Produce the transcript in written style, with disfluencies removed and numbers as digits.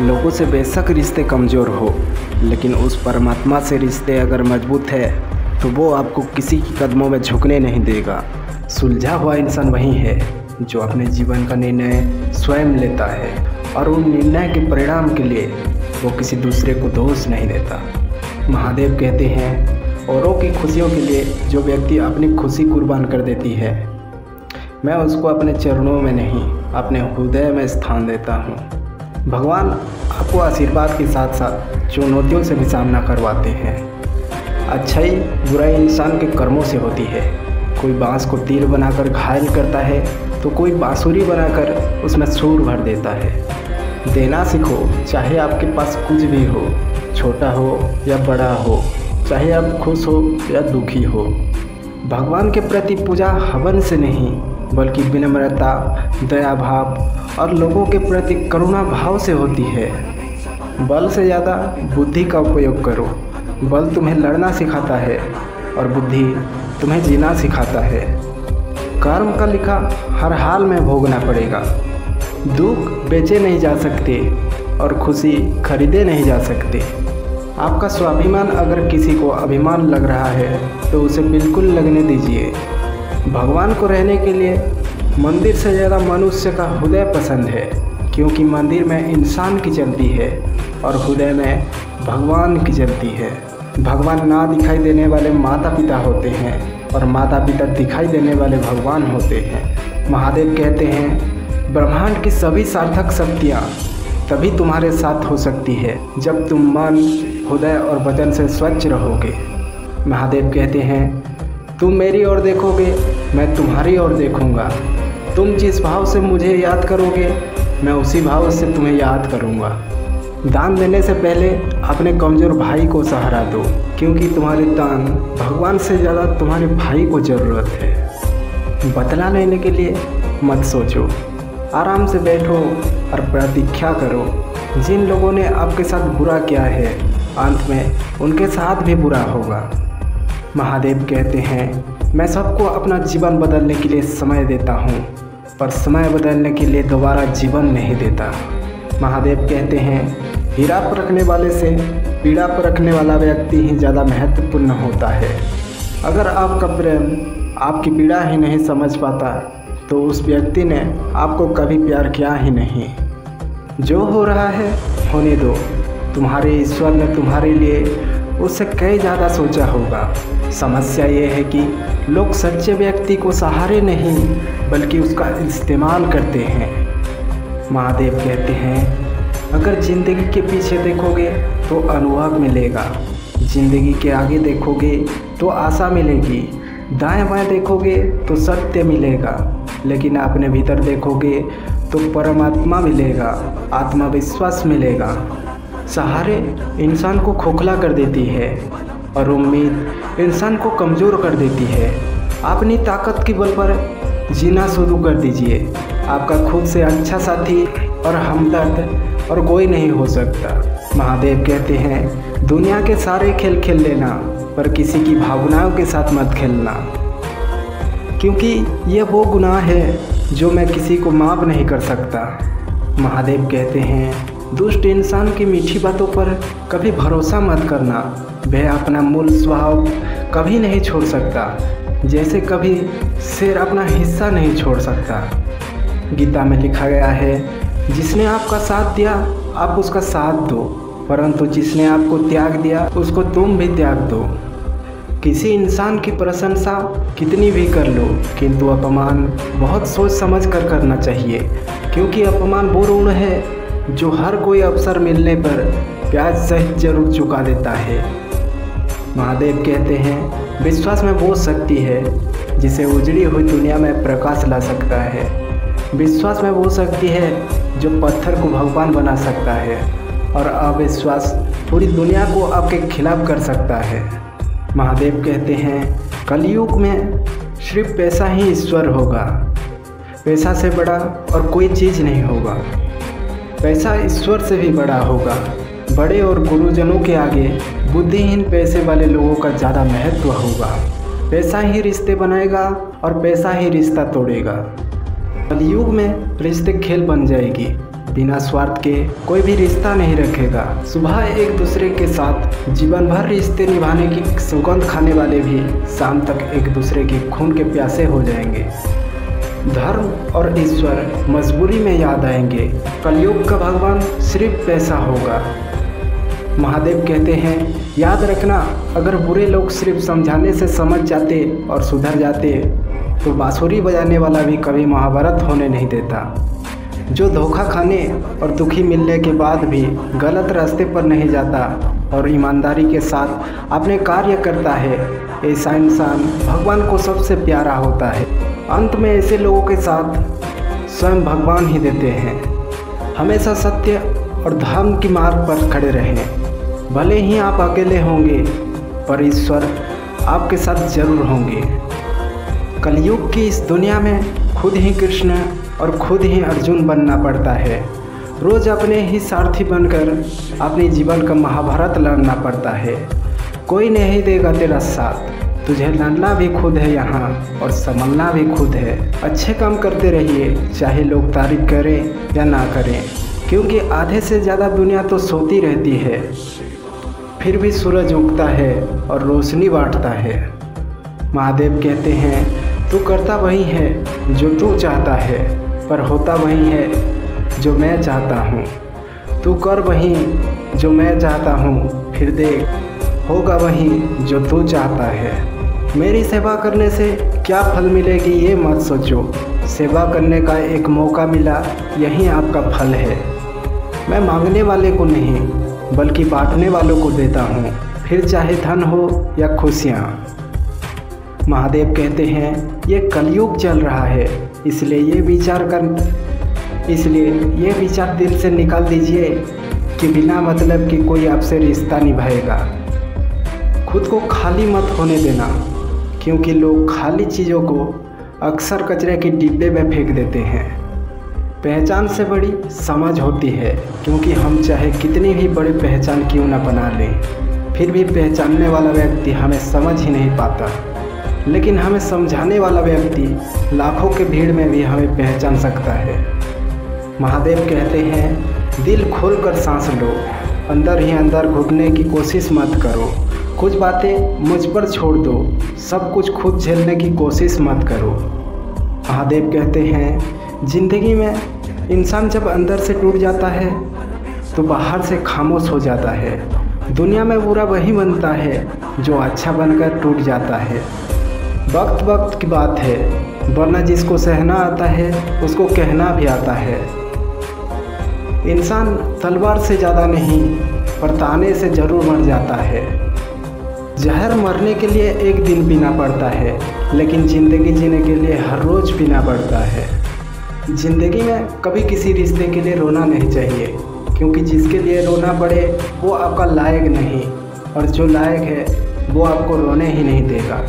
लोगों से बेशक रिश्ते कमज़ोर हो, लेकिन उस परमात्मा से रिश्ते अगर मजबूत है तो वो आपको किसी के कदमों में झुकने नहीं देगा। सुलझा हुआ इंसान वही है जो अपने जीवन का निर्णय स्वयं लेता है और उन निर्णय के परिणाम के लिए वो किसी दूसरे को दोष नहीं देता। महादेव कहते हैं, औरों की खुशियों के लिए जो व्यक्ति अपनी खुशी कुर्बान कर देती है, मैं उसको अपने चरणों में नहीं अपने हृदय में स्थान देता हूँ। भगवान आपको आशीर्वाद के साथ साथ चुनौतियों से भी सामना करवाते हैं। अच्छाई बुराई इंसान के कर्मों से होती है। कोई बांस को तीर बनाकर घायल करता है तो कोई बांसुरी बनाकर उसमें सुर भर देता है। देना सीखो, चाहे आपके पास कुछ भी हो, छोटा हो या बड़ा हो, चाहे आप खुश हो या दुखी हो। भगवान के प्रति पूजा हवन से नहीं बल्कि विनम्रता, दया भाव और लोगों के प्रति करुणा भाव से होती है। बल से ज़्यादा बुद्धि का उपयोग करो। बल तुम्हें लड़ना सिखाता है और बुद्धि तुम्हें जीना सिखाता है। कर्म का लिखा हर हाल में भोगना पड़ेगा। दुख बेचे नहीं जा सकते और खुशी खरीदे नहीं जा सकते। आपका स्वाभिमान अगर किसी को अभिमान लग रहा है तो उसे बिल्कुल लगने दीजिए। भगवान को रहने के लिए मंदिर से ज़्यादा मनुष्य का हृदय पसंद है, क्योंकि मंदिर में इंसान की चलती है और हृदय में भगवान की चलती है। भगवान ना दिखाई देने वाले माता पिता होते हैं और माता पिता दिखाई देने वाले भगवान होते हैं। महादेव कहते हैं, ब्रह्मांड की सभी सार्थक शक्तियाँ तभी तुम्हारे साथ हो सकती है जब तुम मन, हृदय और वचन से स्वच्छ रहोगे। महादेव कहते हैं, तुम मेरी ओर देखोगे, मैं तुम्हारी ओर देखूंगा। तुम जिस भाव से मुझे याद करोगे, मैं उसी भाव से तुम्हें याद करूंगा। दान देने से पहले अपने कमज़ोर भाई को सहारा दो, क्योंकि तुम्हारे दान भगवान से ज़्यादा तुम्हारे भाई को ज़रूरत है। बदला लेने के लिए मत सोचो, आराम से बैठो और प्रतीक्षा करो। जिन लोगों ने आपके साथ बुरा किया है, अंत में उनके साथ भी बुरा होगा। महादेव कहते हैं, मैं सबको अपना जीवन बदलने के लिए समय देता हूँ, पर समय बदलने के लिए दोबारा जीवन नहीं देता। महादेव कहते हैं, हीरा परखने वाले से पीड़ा परखने वाला व्यक्ति ही ज़्यादा महत्वपूर्ण होता है। अगर आपका प्रेम आपकी पीड़ा ही नहीं समझ पाता तो उस व्यक्ति ने आपको कभी प्यार किया ही नहीं। जो हो रहा है होने दो। तुम्हारे ईश्वर ने तुम्हारे लिए उससे कई ज़्यादा सोचा होगा। समस्या ये है कि लोग सच्चे व्यक्ति को सहारे नहीं बल्कि उसका इस्तेमाल करते हैं। महादेव कहते हैं, अगर ज़िंदगी के पीछे देखोगे तो अनुभव मिलेगा, ज़िंदगी के आगे देखोगे तो आशा मिलेगी, दाएं बाएं देखोगे तो सत्य मिलेगा, लेकिन अपने भीतर देखोगे तो परमात्मा मिलेगा, आत्मविश्वास मिलेगा। सहारे इंसान को खोखला कर देती है और उम्मीद इंसान को कमज़ोर कर देती है। अपनी ताकत के बल पर जीना शुरू कर दीजिए। आपका खुद से अच्छा साथी और हमदर्द और कोई नहीं हो सकता। महादेव कहते हैं, दुनिया के सारे खेल खेल लेना पर किसी की भावनाओं के साथ मत खेलना, क्योंकि यह वो गुनाह है जो मैं किसी को माफ़ नहीं कर सकता। महादेव कहते हैं, दुष्ट इंसान की मीठी बातों पर कभी भरोसा मत करना। वह अपना मूल स्वभाव कभी नहीं छोड़ सकता, जैसे कभी शेर अपना हिस्सा नहीं छोड़ सकता। गीता में लिखा गया है, जिसने आपका साथ दिया आप उसका साथ दो, परंतु जिसने आपको त्याग दिया उसको तुम भी त्याग दो। किसी इंसान की प्रशंसा कितनी भी कर लो, किंतु अपमान बहुत सोच समझ कर करना चाहिए, क्योंकि अपमान वो ऋण है जो हर कोई अवसर मिलने पर ब्याज सहित जरूर चुका देता है। महादेव कहते हैं, विश्वास में वो शक्ति है जिसे उजड़ी हुई दुनिया में प्रकाश ला सकता है। विश्वास में वो शक्ति है जो पत्थर को भगवान बना सकता है और अविश्वास पूरी दुनिया को आपके खिलाफ कर सकता है। महादेव कहते हैं, कलयुग में सिर्फ पैसा ही ईश्वर होगा। पैसा से बड़ा और कोई चीज़ नहीं होगा। पैसा ईश्वर से भी बड़ा होगा। बड़े और गुरुजनों के आगे बुद्धिहीन पैसे वाले लोगों का ज़्यादा महत्व होगा। पैसा ही रिश्ते बनाएगा और पैसा ही रिश्ता तोड़ेगा। कलयुग में रिश्ते खेल बन जाएगी। बिना स्वार्थ के कोई भी रिश्ता नहीं रखेगा। सुबह एक दूसरे के साथ जीवन भर रिश्ते निभाने की सौगंध खाने वाले भी शाम तक एक दूसरे के खून के प्यासे हो जाएंगे। धर्म और ईश्वर मजबूरी में याद आएंगे। कलयुग का भगवान सिर्फ पैसा होगा। महादेव कहते हैं, याद रखना, अगर बुरे लोग सिर्फ समझाने से समझ जाते और सुधर जाते तो बांसुरी बजाने वाला भी कभी महाभारत होने नहीं देता। जो धोखा खाने और दुखी मिलने के बाद भी गलत रास्ते पर नहीं जाता और ईमानदारी के साथ अपने कार्य करता है, ऐसा इंसान भगवान को सबसे प्यारा होता है। अंत में ऐसे लोगों के साथ स्वयं भगवान ही देते हैं। हमेशा सत्य और धर्म की मार्ग पर खड़े रहें। भले ही आप अकेले होंगे पर ईश्वर आपके साथ जरूर होंगे। कलयुग की इस दुनिया में खुद ही कृष्ण और खुद ही अर्जुन बनना पड़ता है। रोज़ अपने ही सारथी बनकर अपने जीवन का महाभारत लड़ना पड़ता है। कोई नहीं देगा तेरा साथ, तुझे लड़ना भी खुद है यहाँ और संभलना भी खुद है। अच्छे काम करते रहिए, चाहे लोग तारीफ करें या ना करें, क्योंकि आधे से ज़्यादा दुनिया तो सोती रहती है, फिर भी सूरज उगता है और रोशनी बांटता है। महादेव कहते हैं, तू करता वही है जो तू चाहता है, पर होता वही है जो मैं चाहता हूँ। तू कर वही जो मैं चाहता हूँ, फिर देख होगा वही जो तू चाहता है। मेरी सेवा करने से क्या फल मिलेगी ये मत सोचो। सेवा करने का एक मौका मिला, यही आपका फल है। मैं मांगने वाले को नहीं बल्कि बांटने वालों को देता हूँ, फिर चाहे धन हो या खुशियाँ। महादेव कहते हैं, ये कलयुग चल रहा है, इसलिए ये विचार दिल से निकाल दीजिए कि बिना मतलब कि कोई आपसे रिश्ता निभाएगा। खुद को खाली मत होने देना, क्योंकि लोग खाली चीज़ों को अक्सर कचरे के डिब्बे में फेंक देते हैं। पहचान से बड़ी समझ होती है, क्योंकि हम चाहे कितनी भी बड़ी पहचान क्यों ना बना लें, फिर भी पहचानने वाला व्यक्ति हमें समझ ही नहीं पाता। लेकिन हमें समझाने वाला व्यक्ति लाखों के भीड़ में भी हमें पहचान सकता है। महादेव कहते हैं, दिल खोल कर सांस लो, अंदर ही अंदर घुटने की कोशिश मत करो। कुछ बातें मुझ पर छोड़ दो, सब कुछ खुद झेलने की कोशिश मत करो। महादेव कहते हैं, ज़िंदगी में इंसान जब अंदर से टूट जाता है तो बाहर से खामोश हो जाता है। दुनिया में बुरा वही बनता है जो अच्छा बनकर टूट जाता है। वक्त वक्त की बात है, वरना जिसको सहना आता है उसको कहना भी आता है। इंसान तलवार से ज़्यादा नहीं पर ताने से ज़रूर मर जाता है। जहर मरने के लिए एक दिन पीना पड़ता है, लेकिन ज़िंदगी जीने के लिए हर रोज़ पीना पड़ता है। ज़िंदगी में कभी किसी रिश्ते के लिए रोना नहीं चाहिए, क्योंकि जिसके लिए रोना पड़े वो आपका लायक नहीं, और जो लायक है वो आपको रोने ही नहीं देगा।